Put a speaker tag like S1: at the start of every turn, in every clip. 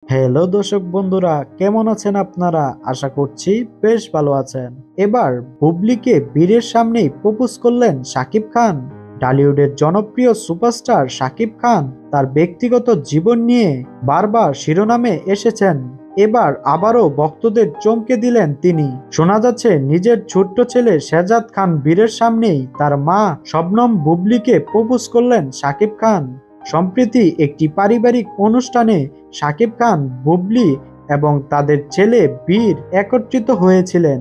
S1: Hello দর্শক বন্ধুরা, কেমন আছেন আপনারা? আশা করছি বেশ ভালো আছেন। এবার বুবলিকে বীরের সামনেই প্রপোজ করলেন শাকিব খান। টলিউডের জনপ্রিয় সুপারস্টার শাকিব খান তার ব্যক্তিগত জীবন নিয়ে বারবার শিরোনামে এসেছেন। এবার আবারও ভক্তদের চমকে দিলেন তিনি। শোনা যাচ্ছে নিজের ছোট্ট ছেলে শেহজাদ খান বীরের সামনেই তার মা শবনম বুবলিকে প্রপোজ করলেন শাকিব খান। সম্প্রতি একটি পারিবারিক অনুষ্ঠানে শাকিব খান, বুবলি এবং তাদের ছেলে বীর একত্রিত হয়েছিলেন।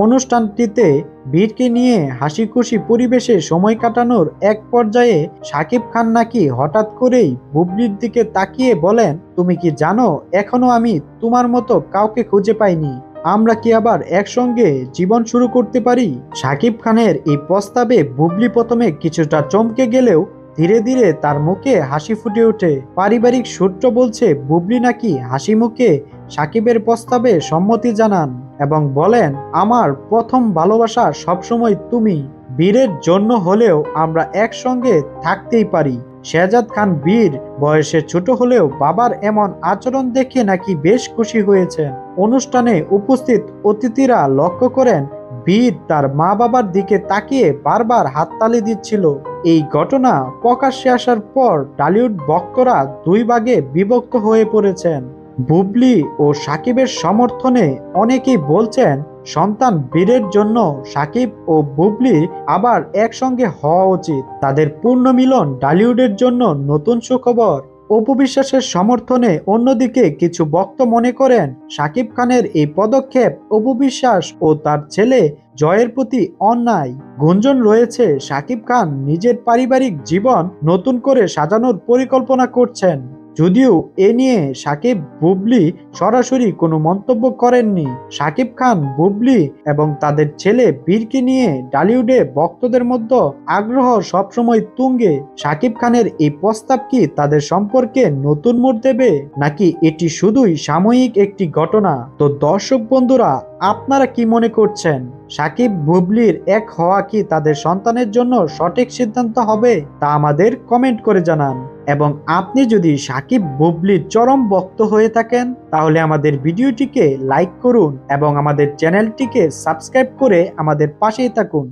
S1: অনুষ্ঠানটিতে বীরকে নিয়ে হাসি খুশি পরিবেশে সময় কাটানোর এক পর্যায়ে শাকিব খান নাকি হঠাৎ করেই বুবলির দিকে তাকিয়ে বলেন, তুমি কি জানো, এখনো আমি তোমার মতো কাউকে খুঁজে পাইনি। আমরা কি আবার একসঙ্গে জীবন শুরু করতে পারি? শাকিব খানের এই প্রস্তাবে বুবলি প্রথমে কিছুটা চমকে গেলেও ধীরে ধীরে তার মুখে হাসি ফুটে ওঠে। পারিবারিক সূত্র বলছে বুবলি নাকি হাসি মুখে সাকিবের প্রস্তাবে সম্মতি জানান এবং বলেন, আমার প্রথম ভালোবাসা সবসময় তুমি। বীরের জন্য হলেও আমরা একসঙ্গে থাকতেই পারি। শেহজাদ খান বীর বয়সে ছোট হলেও বাবার এমন আচরণ দেখে নাকি বেশ খুশি হয়েছেন। অনুষ্ঠানে উপস্থিত অতিথিরা লক্ষ্য করেন বীর তার মা বাবার দিকে তাকিয়ে বারবার হাততালি দিচ্ছিল। এই ঘটনা প্রকাশ্যে আসার পর টলিউড ভক্তরা দুই ভাগে বিভক্ত হয়ে পড়েছেন। বুবলি ও সাকিবের সমর্থনে অনেকেই বলছেন সন্তান বীরের জন্য সাকিব ও বুবলি আবার একসঙ্গে হওয়া উচিত। তাদের পূর্ণ মিলন টলিউডের জন্য নতুন সুখবর। অপু বিশ্বাসের সমর্থনে অন্যদিকে কিছু ভক্ত মনে করেন শাকিব খানের এই পদক্ষেপ অপু বিশ্বাস ও তার ছেলে জয়ের প্রতি অন্যায়। গুঞ্জন রয়েছে শাকিব খান নিজের পারিবারিক জীবন নতুন করে সাজানোর পরিকল্পনা করছেন। যদিও এ নিয়ে শাকিব বুবলি সরাসরি কোনো মন্তব্য করেননি। শাকিব খান, বুবলি এবং তাদের ছেলে বীরকে নিয়ে টলিউডে ভক্তদের মধ্যে আগ্রহ সবসময় তুঙ্গে। শাকিব খানের এই প্রস্তাব কি তাদের সম্পর্কে নতুন মোড় দেবে, নাকি এটি শুধুই সাময়িক একটি ঘটনা? তো দর্শক বন্ধুরা, আপনারা কি মনে করছেন? শাকিব বুবলির এক হওয়া কি তাদের সন্তানের জন্য সঠিক সিদ্ধান্ত হবে? তা আমাদের কমেন্ট করে জানান। এবং আপনি যদি শাকিব বুবলির চরম ভক্ত হয়ে থাকেন তাহলে আমাদের ভিডিওটিকে লাইক করুন এবং আমাদের চ্যানেলটিকে সাবস্ক্রাইব করে আমাদের পাশেই থাকুন।